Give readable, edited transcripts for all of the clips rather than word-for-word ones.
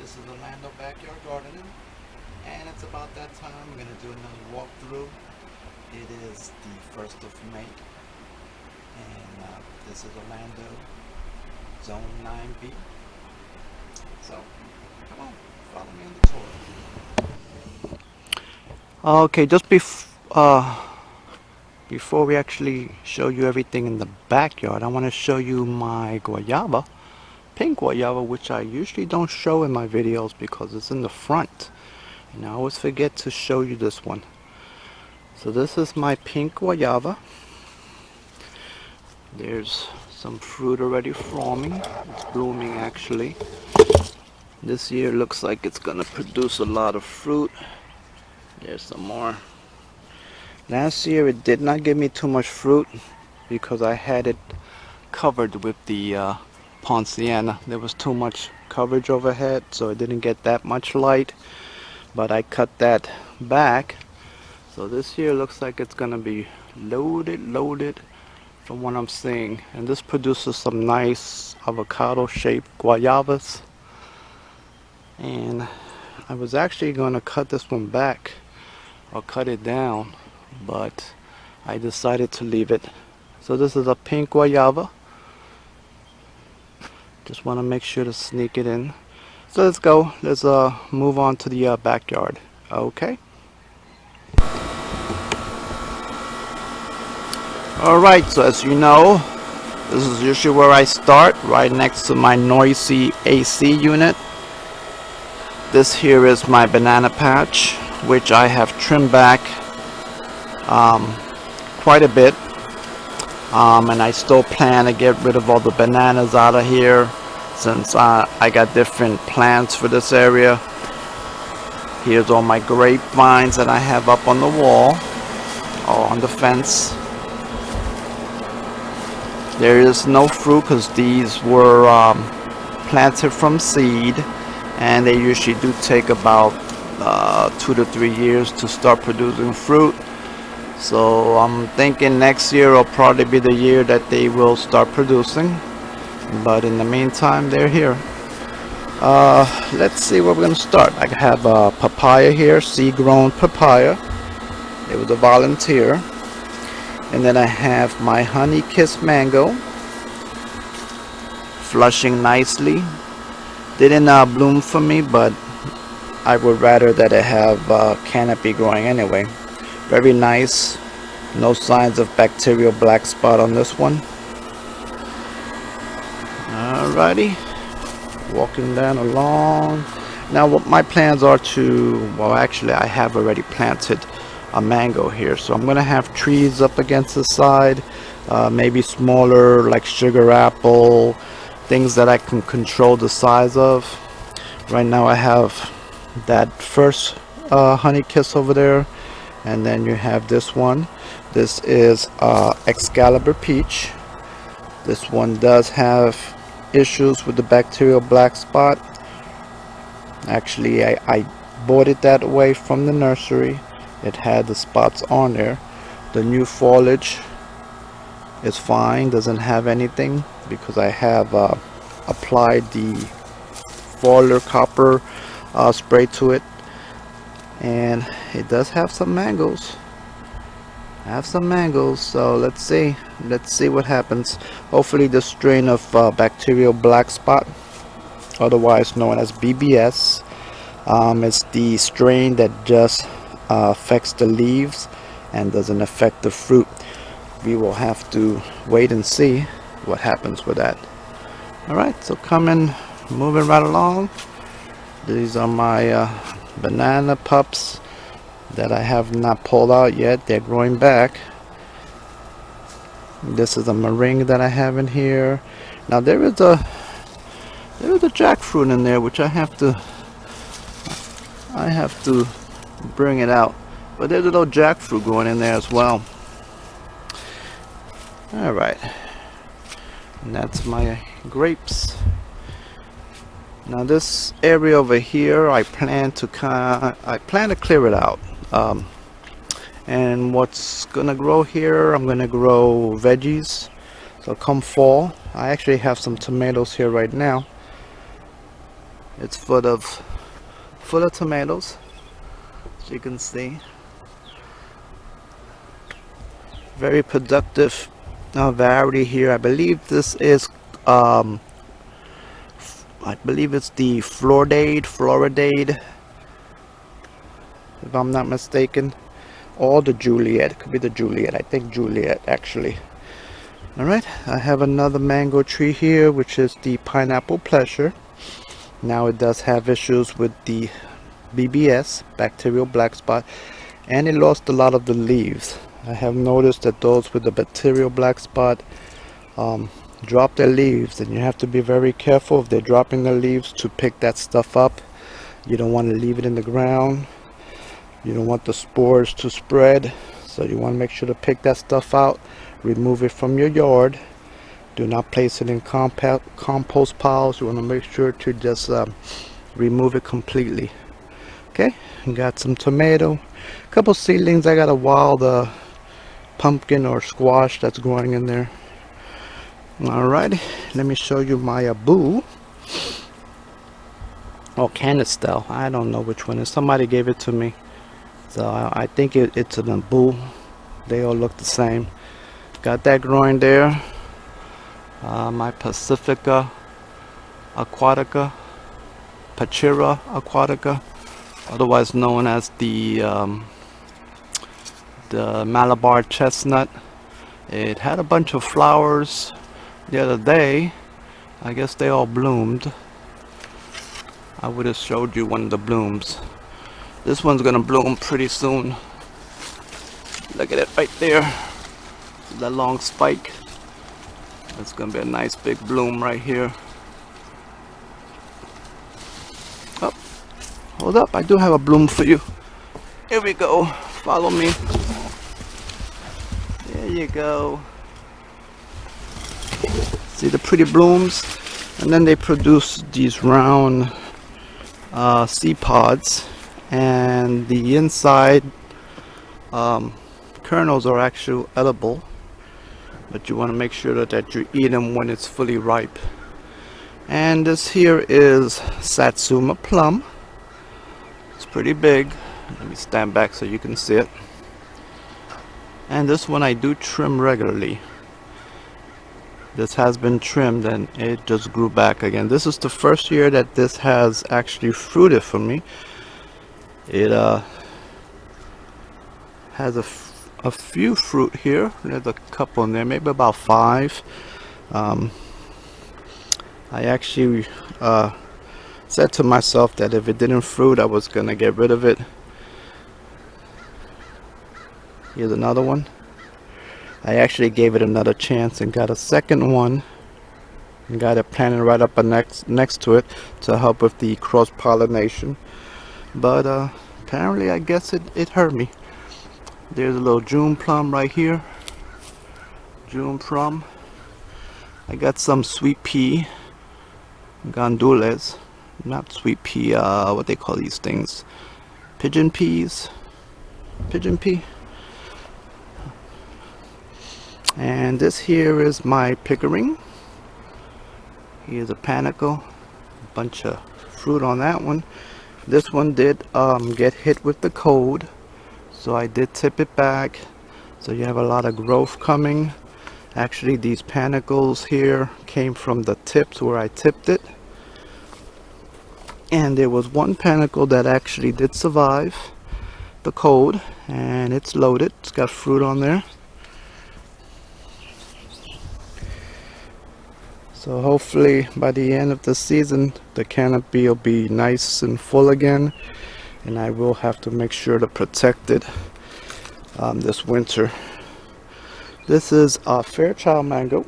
This is Orlando Backyard Gardening, and it's about that time. I'm going to do another walkthrough. It is the 1st of May, and this is Orlando, Zone 9B. So, come on, follow me on the tour. Okay, just before we actually show you everything in the backyard, I want to show you my guayaba. Pink guayaba, which I usually don't show in my videos because it's in the front, and I always forget to show you this one. So this is my pink guayaba. There's some fruit already forming. It's blooming actually. This year looks like it's gonna produce a lot of fruit. There's some more. Last year it did not give me too much fruit because I had it covered with the Ponciana. There was too much coverage overhead, so it didn't get that much light, but I cut that back. So this year looks like it's gonna be loaded from what I'm seeing, and this produces some nice avocado shaped guayabas. And I was actually gonna cut this one back or cut it down, but I decided to leave it. So this is a pink guayaba. Just want to make sure to sneak it in. So let's go. Let's move on to the backyard. Okay. Alright, so as you know, this is usually where I start, right next to my noisy AC unit. This here is my banana patch, which I have trimmed back quite a bit. And I still plan to get rid of all the bananas out of here, since I got different plants for this area. Here's all my grapevines that I have up on the wall or on the fence. There is no fruit because these were planted from seed, and they usually do take about 2 to 3 years to start producing fruit. So I'm thinking next year will probably be the year that they will start producing, but in the meantime they're here. Let's see where we're gonna start. I have a papaya here, seed grown papaya. It was a volunteer. And then I have my honey kiss mango, flushing nicely. Didn't bloom for me, but I would rather that it have canopy growing anyway. Very nice. No signs of bacterial black spot on this one. Alrighty. Walking down along. Now what my plans are to, well actually I have already planted a mango here. So I'm going to have trees up against the side. Maybe smaller like sugar apple. Things that I can control the size of. Right now I have that first honey kiss over there. And then you have this one. This is Excalibur Peach. This one does have issues with the bacterial black spot. Actually, I bought it that way from the nursery. It had the spots on there. The new foliage is fine, doesn't have anything because I have applied the foliar copper spray to it. And it does have some mangoes. So let's see what happens. Hopefully the strain of bacterial black spot, otherwise known as BBS, it's the strain that just affects the leaves and doesn't affect the fruit. We will have to wait and see what happens with that. Alright, so moving right along. These are my banana pups that I have not pulled out yet. They're growing back. This is a meringue that I have in here. Now there is a jackfruit in there which I have to bring it out, but there's a little jackfruit growing in there as well. All right, and that's my grapes. Now this area over here, I plan to clear it out. And what's gonna grow here, I'm gonna grow veggies. So come fall, I actually have some tomatoes here right now. It's full of tomatoes, as you can see. Very productive variety here. I believe this is I believe it's the Floridade, if I'm not mistaken, or the Juliet. It could be the Juliet. I think Juliet actually. Alright, I have another mango tree here, which is the Pineapple Pleasure. Now it does have issues with the BBS, bacterial black spot, and it lost a lot of the leaves. I have noticed that those with the bacterial black spot drop their leaves, and you have to be very careful if they're dropping their leaves to pick that stuff up. You don't want to leave it in the ground. You don't want the spores to spread, so you want to make sure to pick that stuff out, remove it from your yard. Do not place it in compost piles. You want to make sure to just remove it completely. Okay, got some tomato, a couple seedlings. I got a wild pumpkin or squash that's growing in there. Alright, let me show you my boo. Oh, Canistel. I don't know which one it is. Somebody gave it to me, so I think it's an boo. They all look the same. Got that growing there. My Pacifica aquatica, Pachira aquatica, otherwise known as the Malabar Chestnut. It had a bunch of flowers the other day. I guess they all bloomed. I would have showed you one of the blooms. This one's gonna bloom pretty soon. Look at it right there. That long spike. It's gonna be a nice big bloom right here. Oh, hold up, I do have a bloom for you. Here we go. Follow me. There you go. See the pretty blooms? And then they produce these round seed pods, and the inside kernels are actually edible, but you want to make sure that you eat them when it's fully ripe. And this here is Satsuma Plum. It's pretty big. Let me stand back so you can see it. And this one I do trim regularly. This has been trimmed and it just grew back again. This is the first year that this has actually fruited for me. It has a few fruit here. There's a couple in there, maybe about 5. I actually said to myself that if it didn't fruit, I was gonna get rid of it. Here's another one. I actually gave it another chance and got a second one and got it planted right up next to it to help with the cross-pollination. But apparently I guess it hurt me. There's a little June plum right here. June plum. I got some sweet pea gandules. Not sweet pea, what they call these things? Pigeon peas. Pigeon pea. And this here is my Pickering. Here's a panicle, a bunch of fruit on that one. This one did get hit with the cold, so I did tip it back, so you have a lot of growth coming. Actually, these panicles here came from the tips where I tipped it, and there was one panicle that actually did survive the cold, and it's loaded. It's got fruit on there. So hopefully by the end of the season the canopy will be nice and full again, and I will have to make sure to protect it this winter. This is a Fairchild Mango.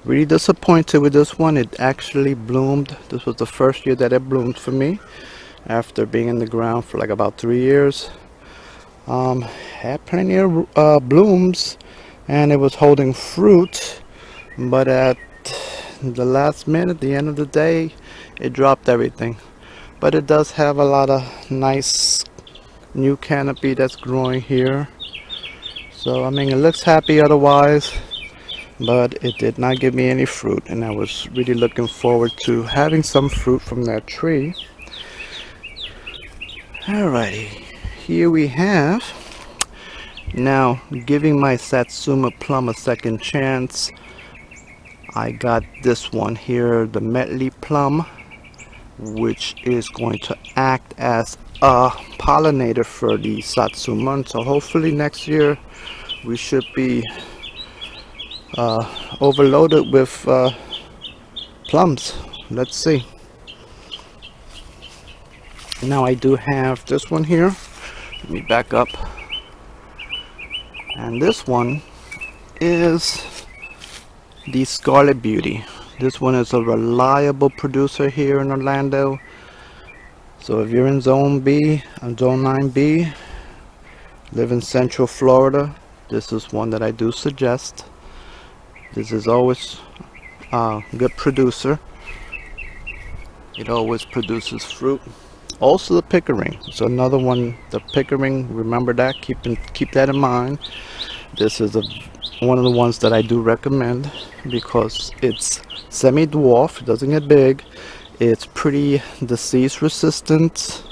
Really disappointed with this one. It actually bloomed. This was the first year that it bloomed for me after being in the ground for like about 3 years. Had plenty of blooms, and it was holding fruit, but at the last minute, the end of the day, it dropped everything. But it does have a lot of nice new canopy that's growing here, so I mean it looks happy otherwise. but it did not give me any fruit, and I was really looking forward to having some fruit from that tree. Alrighty, here we have, now giving my Satsuma Plum a second chance. I got this one here, the Medley Plum, which is going to act as a pollinator for the Satsuma. And so hopefully next year we should be overloaded with plums. Let's see. Now I do have this one here. Let me back up. And this one is the Scarlet Beauty. This one is a reliable producer here in Orlando. So if you're in Zone B, Zone 9B, live in Central Florida, this is one that I do suggest. This is always a good producer. It always produces fruit. Also the Pickering. So another one, the Pickering, remember that, keep that in mind. This is one of the ones that I do recommend because it's semi-dwarf, it doesn't get big, it's pretty disease resistant,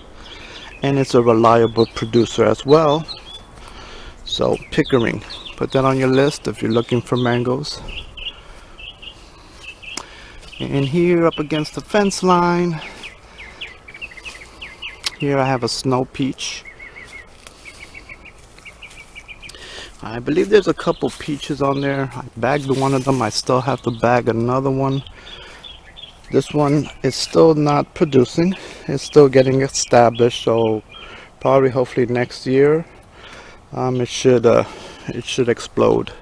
and it's a reliable producer as well. So Pickering, put that on your list if you're looking for mangoes. And here up against the fence line, here I have a snow peach. I believe there's a couple peaches on there. I bagged one of them. I still have to bag another one. This one is still not producing. It's still getting established. So probably, hopefully next year, it should explode.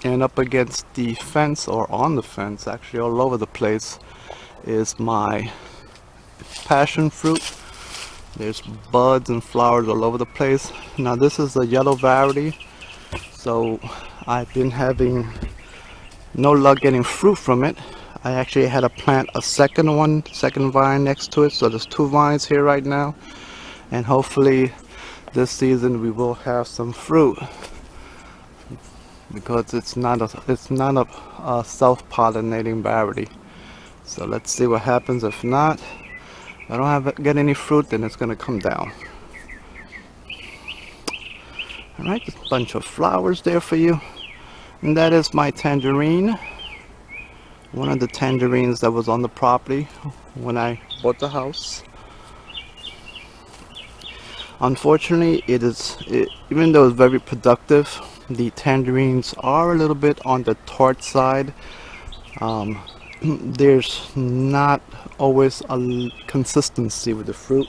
And up against the fence, or on the fence, actually all over the place, is my passion fruit. There's buds and flowers all over the place. Now this is a yellow variety, so I've been having no luck getting fruit from it. I actually had to plant a second vine next to it, so there's two vines here right now, and hopefully this season we will have some fruit, because it's not a self-pollinating variety. So let's see what happens. If not, I don't get any fruit, then it's gonna come down. Alright, just a bunch of flowers there for you. And that is my tangerine. One of the tangerines that was on the property when I bought the house. Unfortunately, even though it's very productive, the tangerines are a little bit on the tart side. There's not always a consistency with the fruit.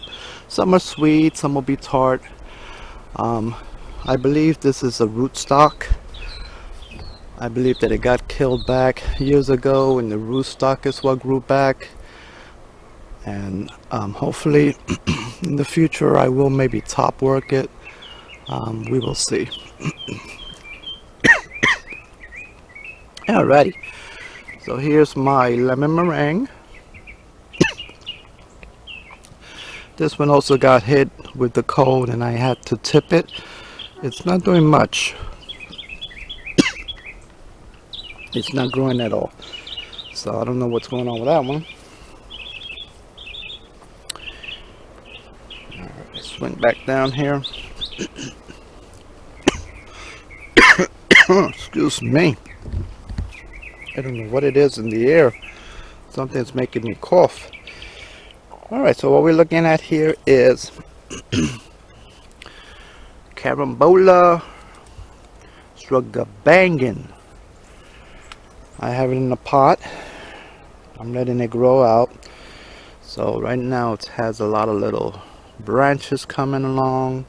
Some are sweet, some will be tart. I believe this is a rootstock. I believe that it got killed back years ago, and the rootstock is what grew back. And hopefully in the future I will maybe top work it. We will see. Alrighty. So here's my lemon meringue. This one also got hit with the cold and I had to tip it. It's not doing much. It's not growing at all. So I don't know what's going on with that one. Alright, let's swing back down here. Excuse me. I don't know what it is in the air. Something's making me cough. Alright, so what we're looking at here is Carambola Strugabangin. I have it in a pot. I'm letting it grow out. So right now it has a lot of little branches coming along.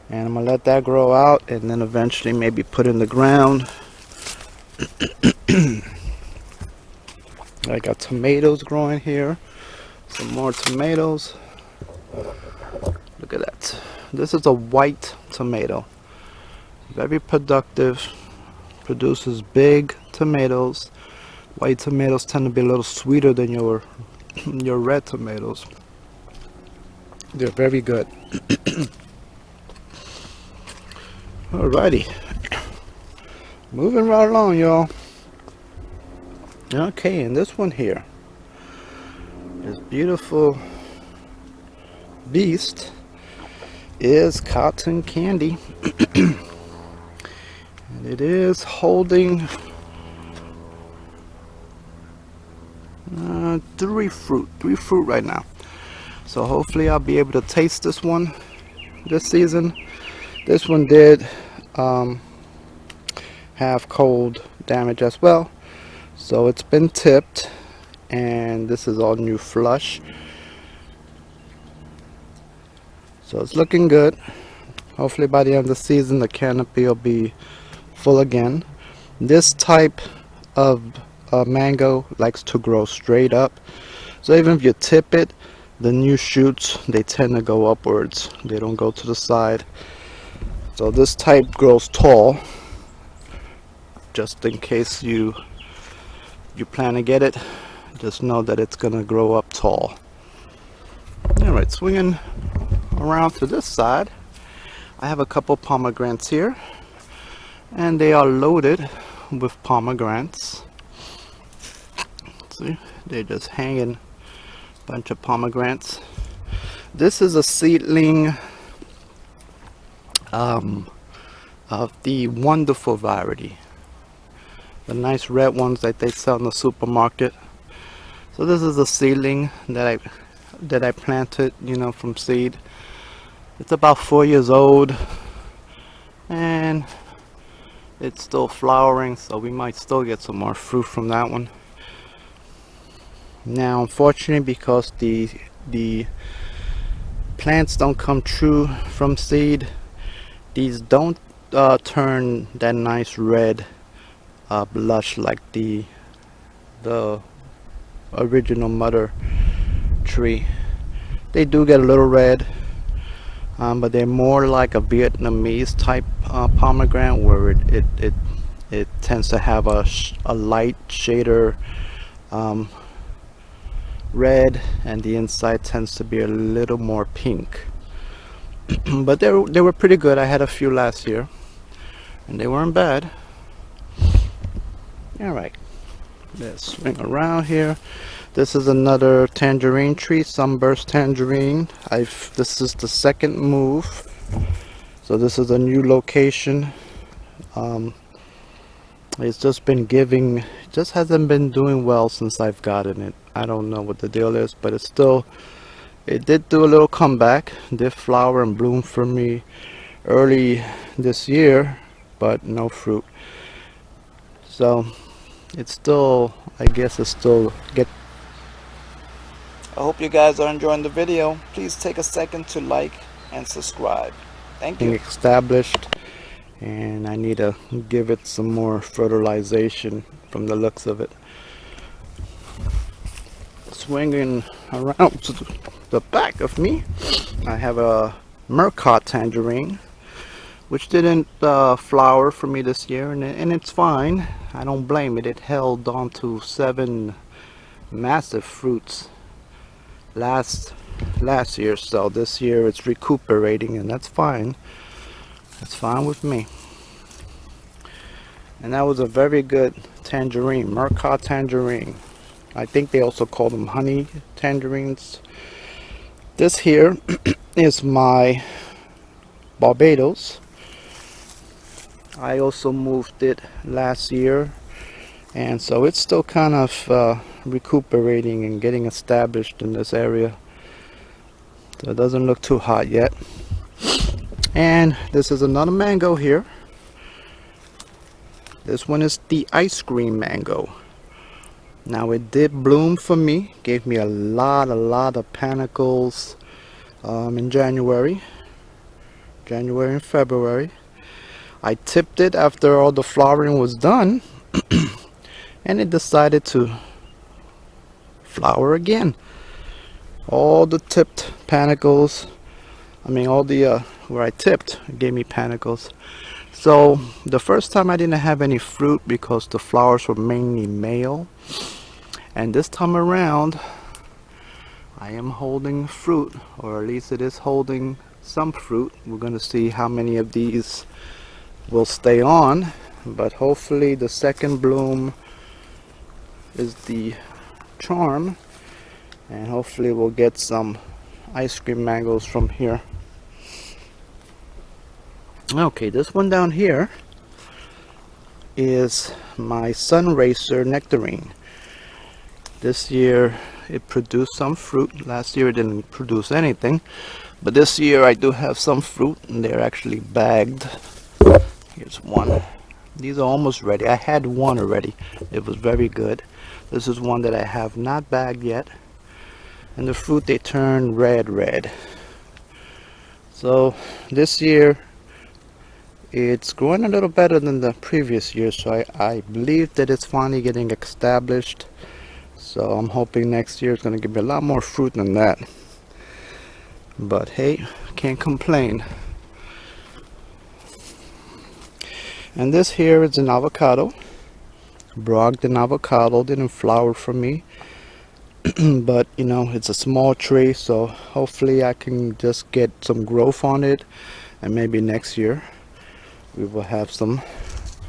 And I'm going to let that grow out and then eventually maybe put in the ground. I got tomatoes growing here. Some more tomatoes. Look at that. This is a white tomato. Very productive. Produces big tomatoes. White tomatoes tend to be a little sweeter than your red tomatoes. They're very good. Alrighty. Moving right along, y'all. Okay, and this one here, this beautiful beast is cotton candy. And it is holding three fruit right now. So hopefully I'll be able to taste this one this season. This one did have cold damage as well, so it's been tipped, and this is all new flush, so it's looking good. Hopefully by the end of the season the canopy will be full again. This type of mango likes to grow straight up, so even if you tip it, the new shoots, they tend to go upwards, they don't go to the side. So this type grows tall, just in case you plan to get it, just know that it's gonna grow up tall. Alright, swinging around to this side, I have a couple pomegranates here, and they are loaded with pomegranates. See, they're just hanging, bunch of pomegranates. This is a seedling of the wonderful variety, the nice red ones that they sell in the supermarket. So this is a seedling that I planted, you know, from seed. It's about 4 years old, and it's still flowering, so we might still get some more fruit from that one. Now, unfortunately, because the plants don't come true from seed, these don't turn that nice red blush like the original mother tree. They do get a little red, but they're more like a Vietnamese type pomegranate, where it tends to have a light shader red, and the inside tends to be a little more pink. But they were pretty good. I had a few last year, and they weren't bad. Alright, let's swing around here. This is another tangerine tree, Sunburst Tangerine. This is the second move, so this is a new location. It's just been giving, just hasn't been doing well since I've gotten it. I don't know what the deal is, but it did do a little comeback, did flower and bloom for me early this year, but no fruit. So it's still, I guess it's still get. I hope you guys are enjoying the video. Please take a second to like and subscribe. Thank you. Established, and I need to give it some more fertilization from the looks of it. Swinging around to the back of me, I have a Mercot Tangerine, which didn't flower for me this year, and it's fine. I don't blame it. It held on to 7 massive fruits last year, so this year it's recuperating, and that's fine. That's fine with me. And that was a very good tangerine, Mercot Tangerine. I think they also call them honey tangerines. This here is my Barbados. I also moved it last year, and so it's still kind of recuperating and getting established in this area, so it doesn't look too hot yet. And this is another mango here. This one is the ice cream mango. Now it did bloom for me, gave me a lot of panicles in January and February. I tipped it after all the flowering was done, and it decided to flower again. All the tipped panicles, I mean all the where I tipped, gave me panicles. So the first time I didn't have any fruit because the flowers were mainly male, and this time around I am holding fruit, or at least it is holding some fruit. We're going to see how many of these will stay on. but hopefully the second bloom is the charm, and hopefully we'll get some ice cream mangoes from here. Okay, this one down here is my Racer Nectarine. This year it produced some fruit. Last year it didn't produce anything, but this year I do have some fruit, and they're actually bagged. Here's one. These are almost ready. I had one already. It was very good. This is one that I have not bagged yet, and the fruit, they turn red. So this year it's growing a little better than the previous year, so I believe that it's finally getting established. So I'm hoping next year it's going to give me a lot more fruit than that. But hey, can't complain. And this here is an avocado. Brogdon avocado, didn't flower for me. But you know, it's a small tree, so hopefully I can just get some growth on it, and maybe next year we will have some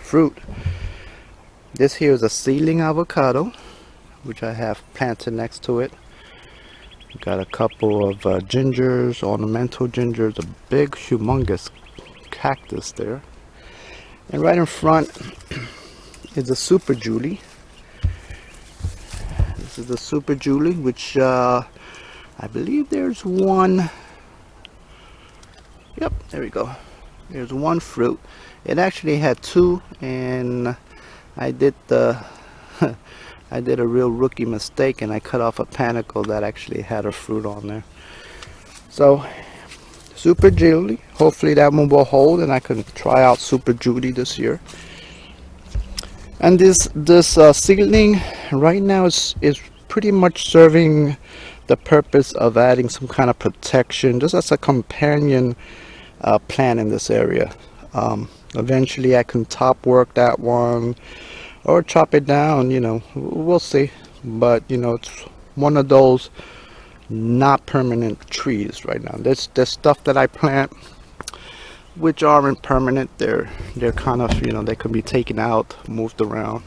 fruit. This here is a seedling avocado, which I have planted next to it. Got a couple of gingers, ornamental gingers, a big humongous cactus there, and right in front is a Super Julie. This is the Super Julie, which I believe there's one. Yep, there we go. There's one fruit. It actually had two, and I did the I did a real rookie mistake, and I cut off a panicle that actually had a fruit on there. So Super Julie, hopefully that one will hold, and I can try out Super Julie this year. And this seedling right now is pretty much serving the purpose of adding some kind of protection, just as a companion plant in this area. Eventually I can top work that one or chop it down, you know, we'll see. But you know, it's one of those not permanent trees right now. There's stuff that I plant which aren't permanent. They're kind of, you know, they can be taken out, moved around.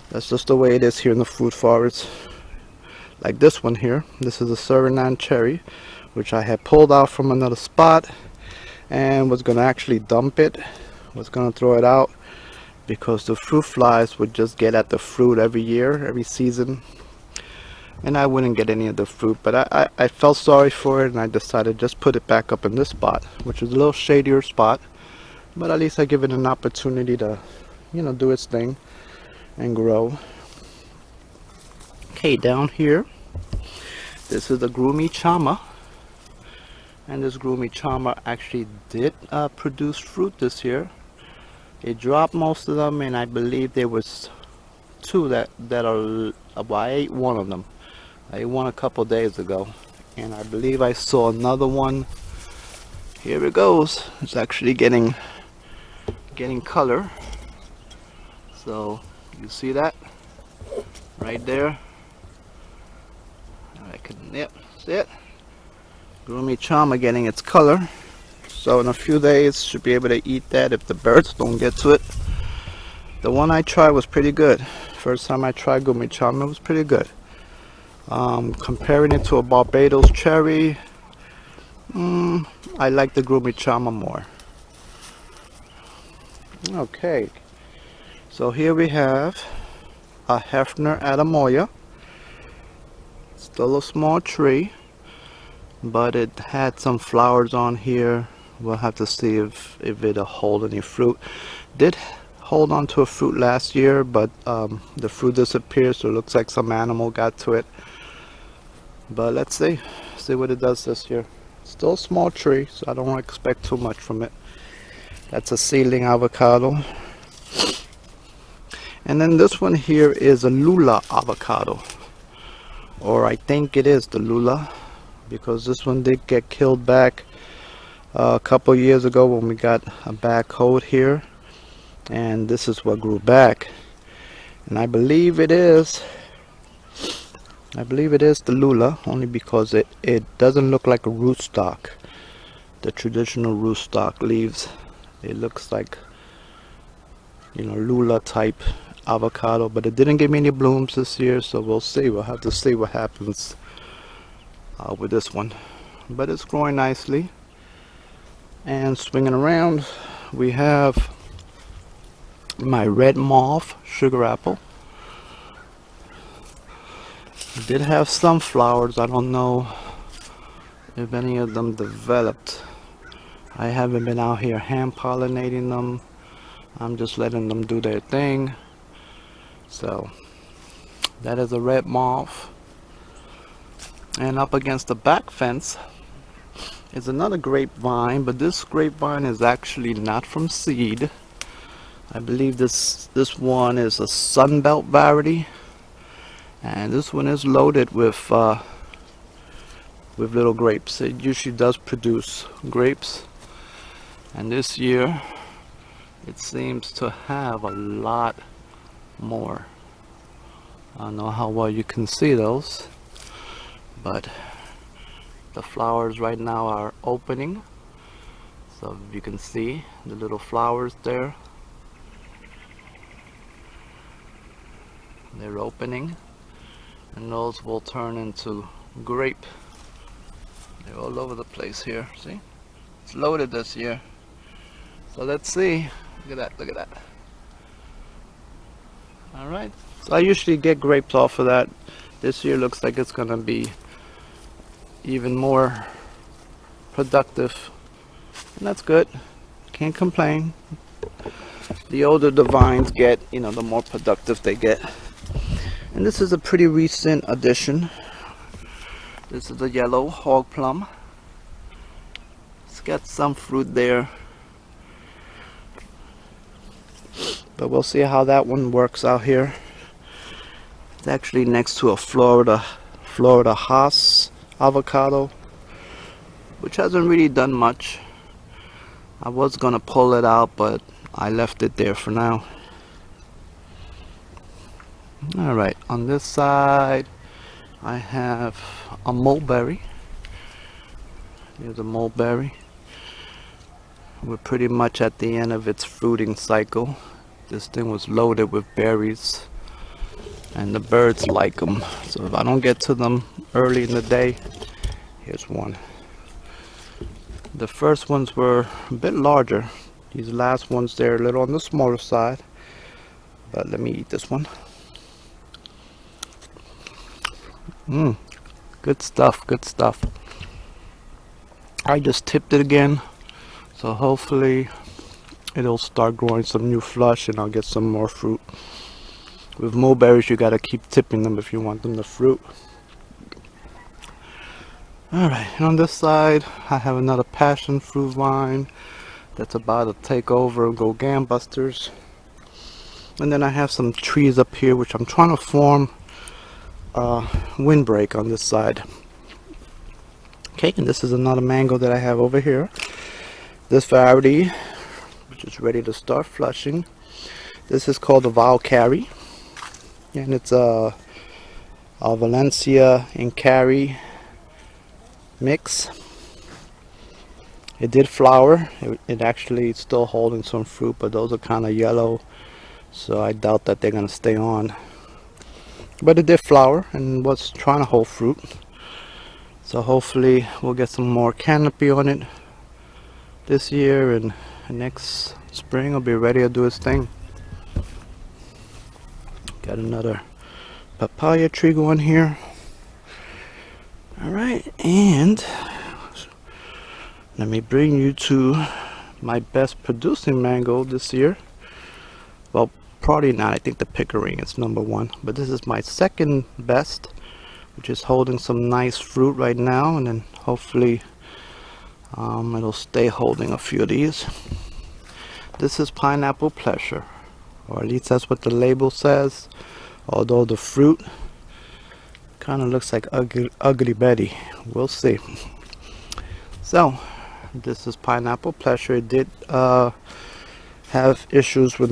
That's just the way it is here in the fruit forest. Like this one here, this is a Suriname cherry, which I had pulled out from another spot and was gonna actually dump it, was gonna throw it out, because the fruit flies would just get at the fruit every year, every season, and I wouldn't get any of the fruit. But I felt sorry for it, and I decided just put it back up in this spot, which is a little shadier spot, but at least I give it an opportunity to, you know, do its thing and grow. Okay, down here, this is a Groomy Chama, and this Groomy Chama actually did produce fruit this year. It dropped most of them, and I believe there was two that are, well, I ate one of them. I ate one a couple days ago, and I believe I saw another one. Here it goes. It's actually getting color. So you see that right there. I can, yep, see it. Groomy Chama getting its color. So in a few days should be able to eat that if the birds don't get to it. The one I tried was pretty good. First time I tried Groomy Chama, it was pretty good. Comparing it to a Barbados cherry, I like the Groomy Chama more. Okay, so here we have a Hefner Atamoya. Still a small tree, but it had some flowers on here. We'll have to see if it'll hold any fruit. Did hold on to a fruit last year, but the fruit disappeared, so it looks like some animal got to it. But let's see what it does this year. Still a small tree, so I don't expect too much from it. That's a seedling avocado. And then this one here is a Lula Avocado, or I think it is the Lula, because this one did get killed back a couple years ago when we got a bad cold here, and this is what grew back. And I believe it is the Lula, only because it doesn't look like a rootstock, the traditional rootstock leaves. It looks like Lula type avocado, but it didn't give me any blooms this year, so we'll see. We'll have to see what happens with this one. But it's growing nicely. And swinging around, we have my red mauve sugar apple. It did have some flowers. I don't know if any of them developed. I haven't been out here hand pollinating them. I'm just letting them do their thing. So that is a red mauve. And up against the back fence is another grapevine, but this grapevine is actually not from seed. I believe this one is a Sunbelt variety, and this one is loaded with little grapes. It usually does produce grapes, and this year it seems to have a lot more. I don't know how well you can see those, but the flowers right now are opening. So you can see the little flowers there. They're opening, and those will turn into grape. They're all over the place here. See? It's loaded this year. So let's see. Look at that, look at that. Alright. So I usually get grapes off of that. This year looks like it's gonna be even more productive. And that's good. Can't complain. The older the vines get, the more productive they get. And this is a pretty recent addition. This is a yellow Hog Plum. It's got some fruit there, but we'll see how that one works out here. It's actually next to a Florida Hass avocado, which hasn't really done much. I was gonna pull it out, but I left it there for now. Alright, on this side I have a mulberry. Here's a mulberry. We're pretty much at the end of its fruiting cycle. This thing was loaded with berries, and the birds like them. So if I don't get to them early in the day, here's one. The first ones were a bit larger. These last ones, they're a little on the smaller side. But let me eat this one. Good stuff, good stuff. I just tipped it again, so hopefully it'll start growing some new flush and I'll get some more fruit. With mulberries, you gotta keep tipping them if you want them to fruit. Alright, and on this side I have another passion fruit vine that's about to take over and go gangbusters. And then I have some trees up here which I'm trying to form windbreak on this side. Okay, and this is another mango that I have over here. This variety, which is ready to start flushing. This is called the Valkyrie, and it's a Valencia and Cari mix. It did flower. It actually is still holding some fruit, but those are kind of yellow, so I doubt that they're gonna stay on. But it did flower and was trying to hold fruit, so hopefully we'll get some more canopy on it this year, and next spring it'll be ready to do its thing. Got another papaya tree going here. Alright, and let me bring you to my best producing mango this year. Well, probably not. I think the Pickering is number one, but this is my second best, which is holding some nice fruit right now, and then hopefully it'll stay holding a few of these. This is Pineapple Pleasure, or at least that's what the label says, although the fruit kind of looks like Ugly Betty. We'll see. So this is Pineapple Pleasure. It did have issues with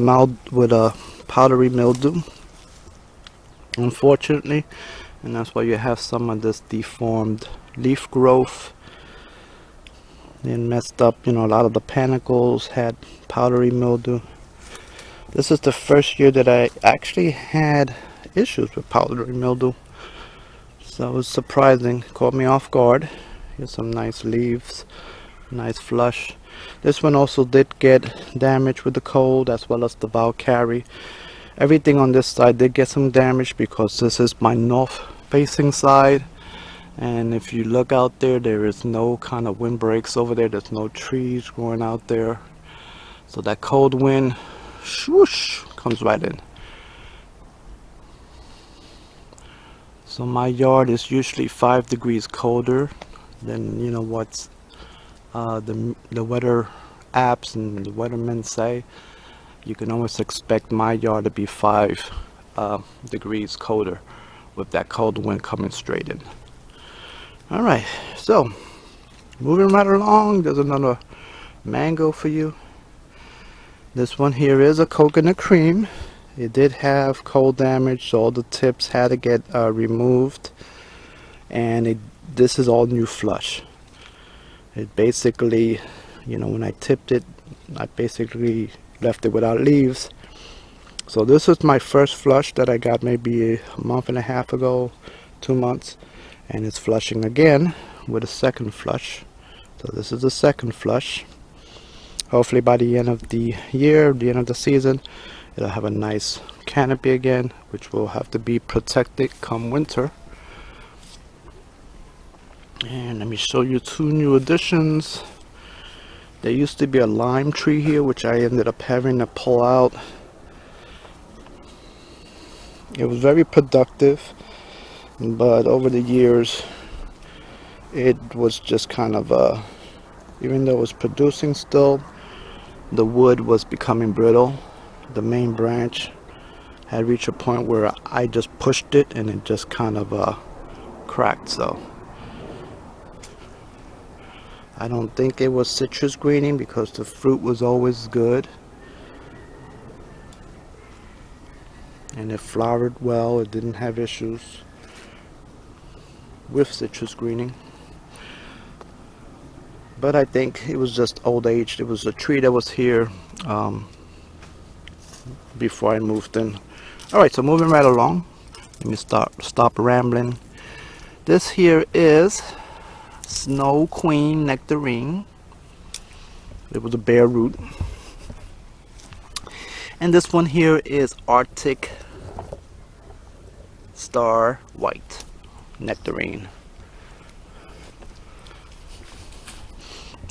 powdery mildew, unfortunately, and that's why you have some of this deformed leaf growth. It messed up, a lot of the panicles had powdery mildew. This is the first year that I actually had issues with powdery mildew. So it was surprising, caught me off guard. Here's some nice leaves, nice flush. This one also did get damage with the cold, as well as the Valkyrie. Everything on this side did get some damage because this is my north facing side. And if you look out there, there is no kind of windbreaks over there. There's no trees growing out there. So that cold wind, swoosh, comes right in. So my yard is usually 5 degrees colder than, you know, what's the weather apps and the weathermen say. You can always expect my yard to be 5 degrees colder with that cold wind coming straight in. Alright, so moving right along, there's another mango for you. This one here is a coconut cream. It did have cold damage, so all the tips had to get removed, and this is all new flush. It basically, you know, when I tipped it, I basically left it without leaves. So this is my first flush that I got maybe a month and a half ago, 2 months, and it's flushing again with a second flush. So this is the second flush. Hopefully by the end of the year, the end of the season, it'll have a nice canopy again, which will have to be protected come winter. And let me show you 2 new additions. There used to be a lime tree here, which I ended up having to pull out. It was very productive, but over the years it was just kind of even though it was producing still, the wood was becoming brittle. The main branch had reached a point where I just pushed it and it just kind of cracked. So I don't think it was citrus greening because the fruit was always good and it flowered well. It didn't have issues with citrus greening, but I think it was just old age. It was a tree that was here before I moved in. Alright, so moving right along, let me stop rambling. This here is Snow Queen Nectarine. It was a bare root. And this one here is Arctic Star White Nectarine.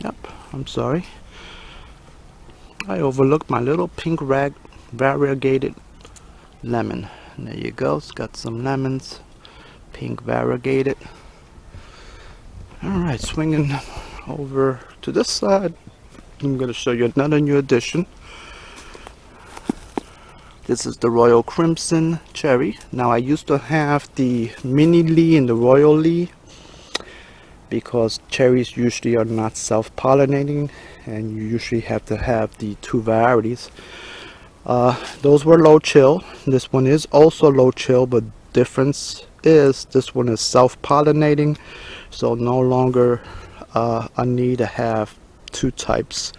Yep, I'm sorry, I overlooked my little pink variegated lemon. And there you go, it's got some lemons, pink variegated. Alright, swinging over to this side, I'm going to show you another new addition. This is the Royal Crimson Cherry. Now I used to have the Mini Lee and the Royal Lee because cherries usually are not self-pollinating and you usually have to have the 2 varieties. Those were low chill. This one is also low chill, but difference is this one is self-pollinating, so no longer a need to have 2 types.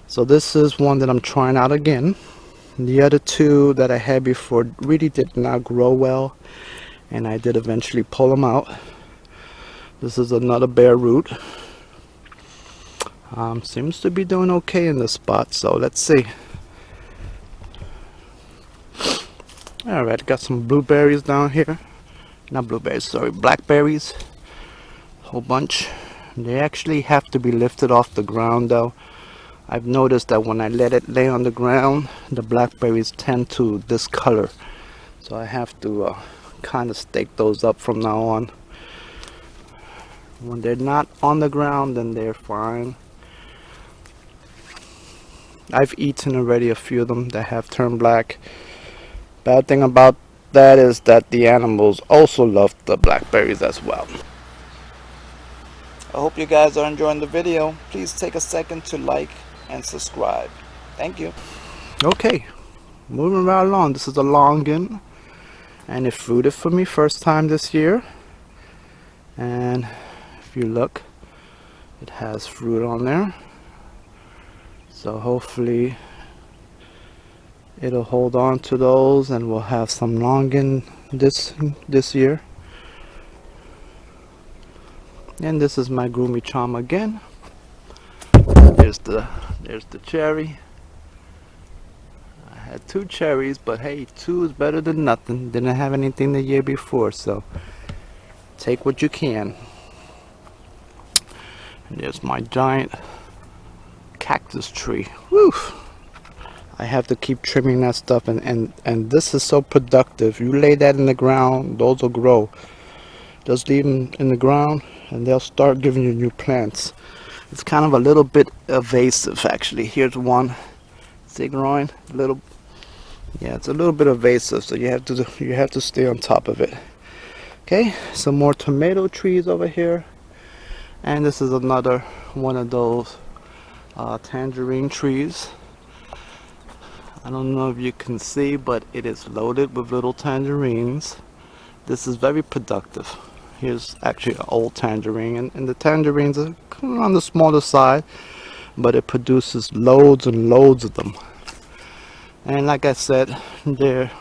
So this is one that I'm trying out again. The other 2 that I had before really did not grow well, and I did eventually pull them out. This is another bare root. Seems to be doing okay in this spot, so let's see. Alright, got some blueberries down here. Not blueberries, sorry, blackberries. Whole bunch. They actually have to be lifted off the ground though. I've noticed that when I let it lay on the ground, the blackberries tend to discolor. So I have to kind of stake those up from now on. When they're not on the ground, then they're fine. I've eaten already a few of them that have turned black. Bad thing about that is that the animals also love the blackberries as well. I hope you guys are enjoying the video. Please take a second to like and subscribe. Thank you. Okay, moving right along. This is a longan, and it fruited for me first time this year. And if you look, it has fruit on there. So hopefully it'll hold on to those, and we'll have some longin this year. And this is my Groomy Charm again. There's the cherry. I had 2 cherries, but hey, 2 is better than nothing. Didn't have anything the year before, so take what you can. And there's my giant cactus tree. Woo! I have to keep trimming that stuff, and this is so productive. You lay that in the ground, those will grow. Just leave them in the ground and they'll start giving you new plants. It's kind of a little bit evasive, actually. Here's one. See, growing a little. Yeah, it's a little bit evasive, so you have to stay on top of it. Okay, some more tomato trees over here, and this is another one of those tangerine trees. I don't know if you can see, but it is loaded with little tangerines. This is very productive. Here's actually an old tangerine, and the tangerines are kind of on the smaller side, but it produces loads and loads of them. And like I said, they're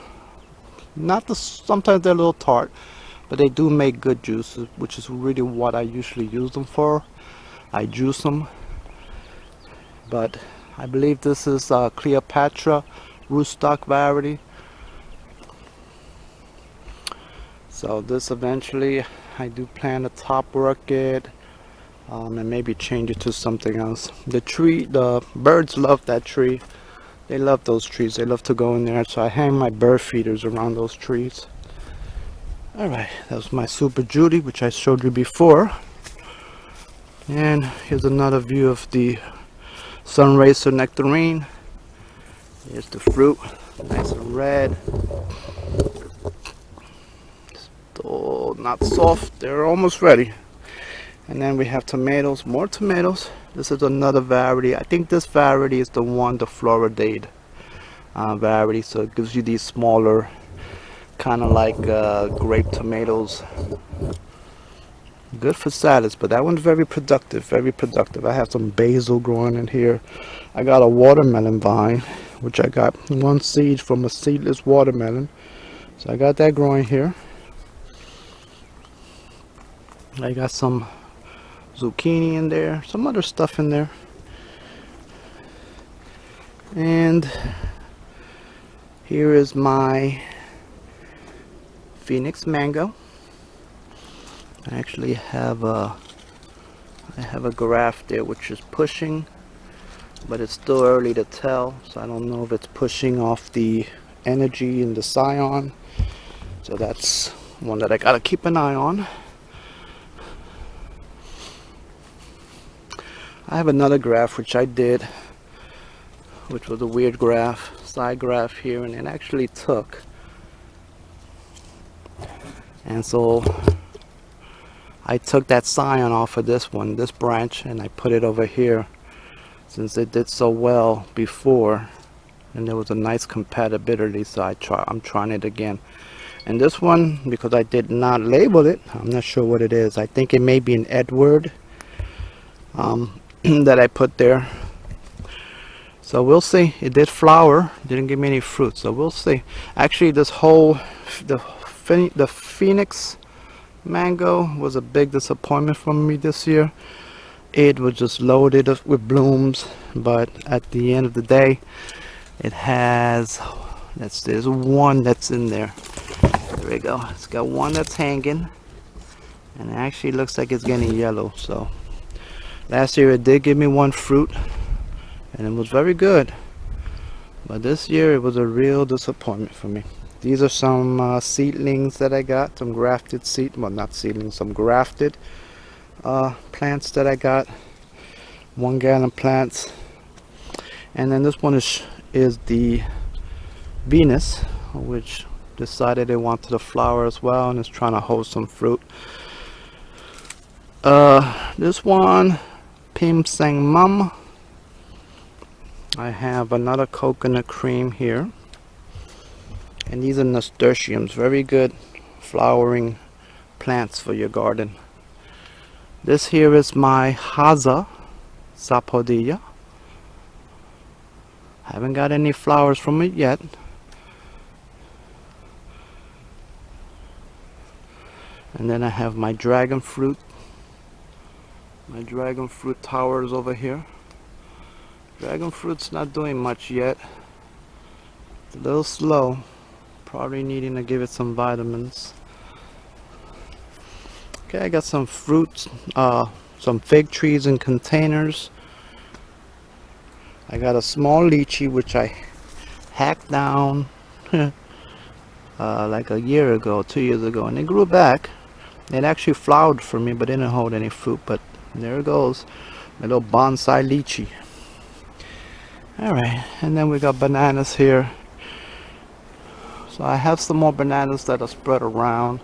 not sometimes they're a little tart, but they do make good juices, which is really what I usually use them for. I juice them. But I believe this is Cleopatra rootstock variety. So this eventually I do plan to top work it, and maybe change it to something else. The birds love that tree. They love those trees. They love to go in there, so I hang my bird feeders around those trees. Alright, that was my Super Judy, which I showed you before. And here's another view of the Racer Nectarine. Here's the fruit, nice and red. Still not soft, they're almost ready. And then we have tomatoes, more tomatoes. This is another variety. I think this variety is the Floridade variety, so it gives you these smaller, kind of like grape tomatoes. Good for salads, but that one's very productive, very productive. I have some basil growing in here. I got a watermelon vine, which I got 1 seed from a seedless watermelon. So I got that growing here. I got some zucchini in there, some other stuff in there. And here is my Phoenix mango. I actually have a graft there which is pushing, but it's still early to tell, so I don't know if it's pushing off the energy in the scion. So that's one that I gotta keep an eye on. I have another graft which I did, which was a weird graft, side graft here, and it actually took. And so I took that scion off of this branch, and I put it over here since it did so well before, and there was a nice compatibility, so I'm trying it again. And this one, because I did not label it, I'm not sure what it is. I think it may be an Edward that I put there. So we'll see. It did flower, didn't give me any fruit, so we'll see. Actually, this whole the Phoenix mango was a big disappointment for me this year. It was just loaded with blooms, but at the end of the day, it has, there's one that's in there. There we go. It's got one that's hanging, and it actually looks like it's getting yellow. So last year it did give me 1 fruit, and it was very good, but this year it was a real disappointment for me. These are some seedlings that I got, some grafted well, not seedlings, some grafted plants that I got, 1 gallon plants. And then this one is the Venus, which decided it wanted a flower as well, and is trying to hold some fruit. This one, Pim Sang Mum. I have another coconut cream here, and these are nasturtiums, very good flowering plants for your garden. This here is my Haza Sapodilla. Haven't got any flowers from it yet. And then I have my dragon fruit. My dragon fruit towers over here. Dragon fruit's not doing much yet. It's a little slow. Probably needing to give it some vitamins. Okay, I got some fruits, some fig trees in containers. I got a small lychee which I hacked down like a year ago, 2 years ago, and it grew back. It actually flowered for me, but didn't hold any fruit. But there it goes, my little bonsai lychee. Alright, and then we got bananas here. So I have some more bananas that are spread around.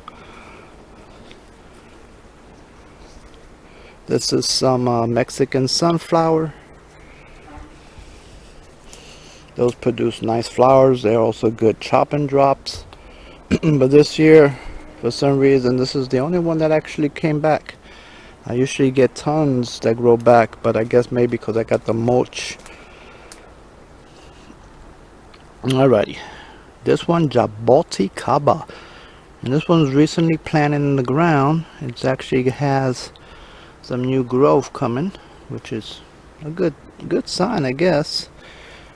This is some Mexican sunflower. Those produce nice flowers. They're also good chop and drops. But this year, for some reason, this is the only one that actually came back. I usually get tons that grow back, but I guess maybe because I got the mulch. Alrighty, this one, Jaboti Kaba, and this one's recently planted in the ground. It actually has some new growth coming, which is a good sign, I guess.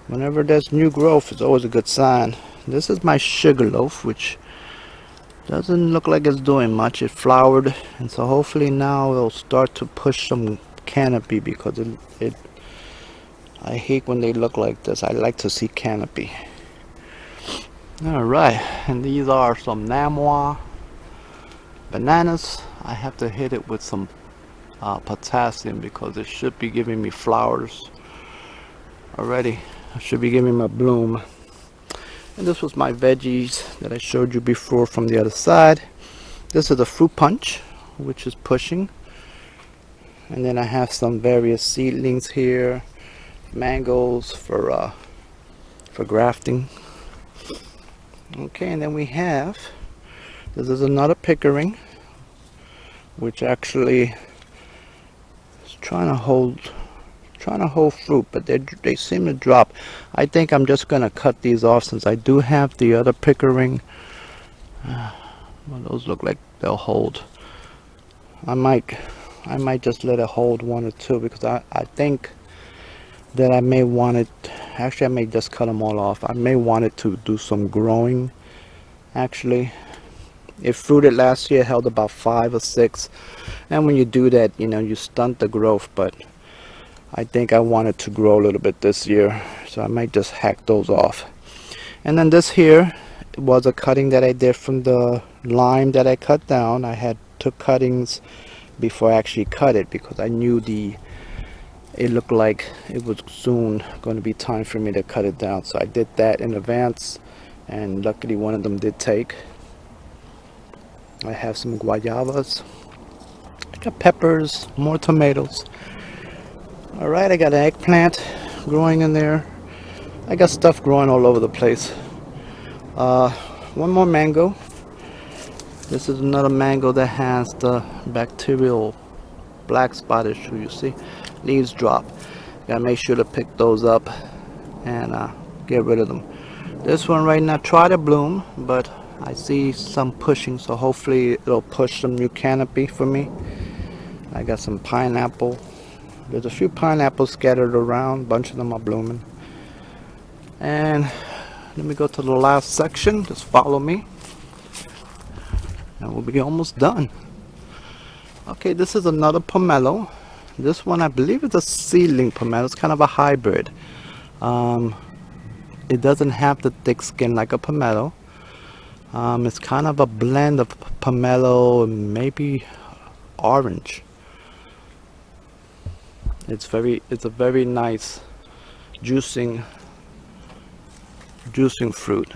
Whenever there's new growth, it's always a good sign. This is my sugarloaf, which doesn't look like it's doing much. It flowered, and so hopefully now it'll start to push some canopy, because I hate when they look like this. I like to see canopy. Alright, and these are some Namwa bananas. I have to hit it with some potassium because it should be giving me flowers already. It should be giving me a bloom. And this was my veggies that I showed you before from the other side. This is a fruit punch, which is pushing. And then I have some various seedlings here, mangoes for grafting. Okay, and then we have, this is another pickering, which actually is trying to hold fruit, but they seem to drop. I think I'm just gonna cut these off, since I do have the other pickering. Well, those look like they'll hold. I might just let it hold one or two, because I think that I may want it. Actually, I may just cut them all off. I may want it to do some growing. Actually, it fruited last year, held about 5 or 6, and when you do that, you know, you stunt the growth. But I think I want it to grow a little bit this year, so I might just hack those off. And then this here was a cutting that I did from the lime that I cut down. I took cuttings before I actually cut it, because I knew it looked like it was soon going to be time for me to cut it down. So I did that in advance, and luckily one of them did take. I have some guayabas. I got peppers, more tomatoes. Alright, I got an eggplant growing in there. I got stuff growing all over the place. One more mango. This is another mango that has the bacterial black spot issue. You see, leaves drop. Gotta make sure to pick those up and get rid of them. This one right now tried to bloom, but I see some pushing, so hopefully it'll push some new canopy for me. I got some pineapple. There's a few pineapples scattered around. A bunch of them are blooming. And let me go to the last section. Just follow me, and we'll be almost done. Okay, this is another pomelo. This one, I believe, is a seedling pomelo. It's kind of a hybrid. It doesn't have the thick skin like a pomelo. It's kind of a blend of pomelo and maybe orange. It's a very nice juicing fruit.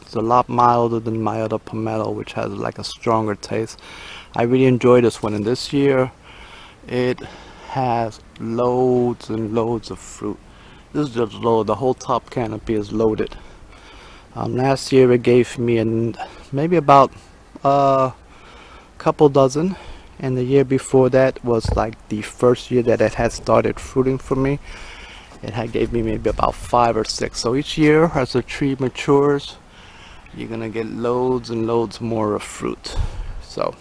It's a lot milder than my other pomelo, which has like a stronger taste. I really enjoy this one, and this year it has loads and loads of fruit. This is just load. The whole top canopy is loaded. Last year it gave me maybe about a couple dozen, and the year before that was like the first year that it had started fruiting for me, It had gave me maybe about 5 or 6. So each year as the tree matures, you're gonna get loads and loads more of fruit. So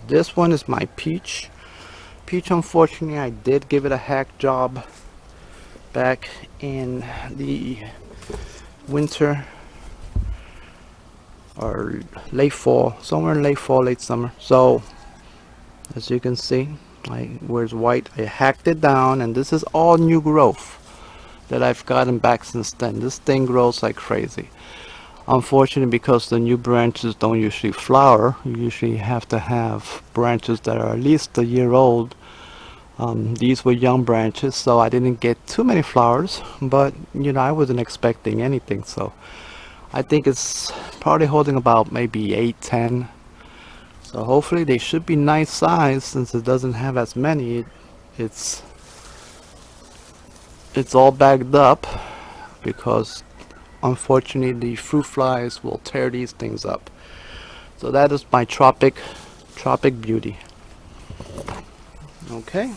this one is my peach. Peach, unfortunately, I did give it a hack job back in the winter or late fall, somewhere in late fall, late summer. So as you can see, where's white, I hacked it down, and this is all new growth that I've gotten back since then. This thing grows like crazy. Unfortunately, because the new branches don't usually flower, you usually have to have branches that are at least a year old. These were young branches, so I didn't get too many flowers, but you know, I wasn't expecting anything. So I think it's probably holding about maybe 8, 10. So hopefully they should be nice size, since it doesn't have as many. It's all bagged up because unfortunately the fruit flies will tear these things up. So that is my tropic beauty. Okay.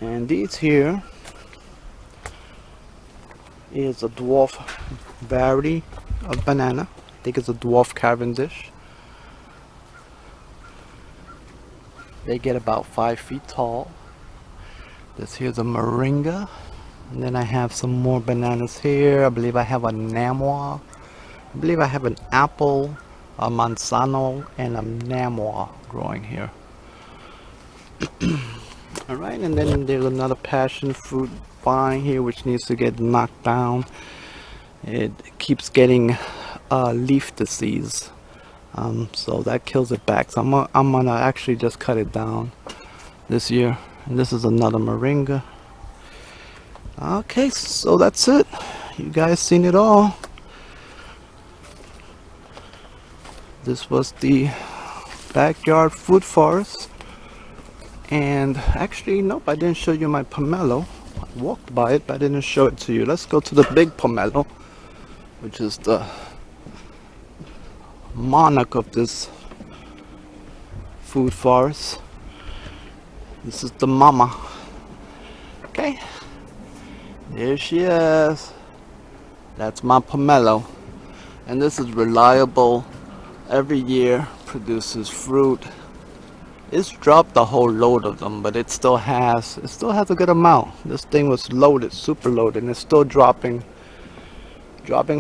And these here is a dwarf variety of banana. I think it's a dwarf Cavendish. They get about 5 feet tall. This here's a Meringue. And then I have some more bananas here. I believe I have a Namois. I believe I have an apple, a Manzano, and a Namois growing here. Alright, and then there's another passion fruit vine here which needs to get knocked down. It keeps getting leaf disease, so that kills it back. So I'm gonna actually just cut it down this year. And this is another Meringue. Okay, so that's it. You guys seen it all. This was the backyard food forest. And actually, nope, I didn't show you my pomelo. I walked by it, but I didn't show it to you. Let's go to the big pomelo, which is the monarch of this food forest. This is the mama. Okay, there she is. That's my pomelo. And this is reliable. Every year produces fruit. It's dropped a whole load of them, but it still has a good amount. This thing was loaded, super loaded, and it's still dropping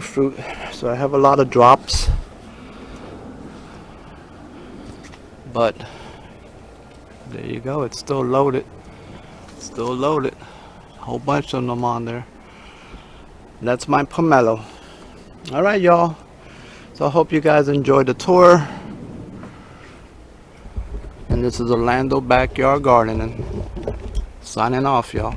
fruit. So I have a lot of drops, but there you go, it's still loaded. A whole bunch of them on there. That's my pomelo. All right, y'all, so I hope you guys enjoyed the tour. And this is Orlando Backyard Gardening. Signing off, y'all.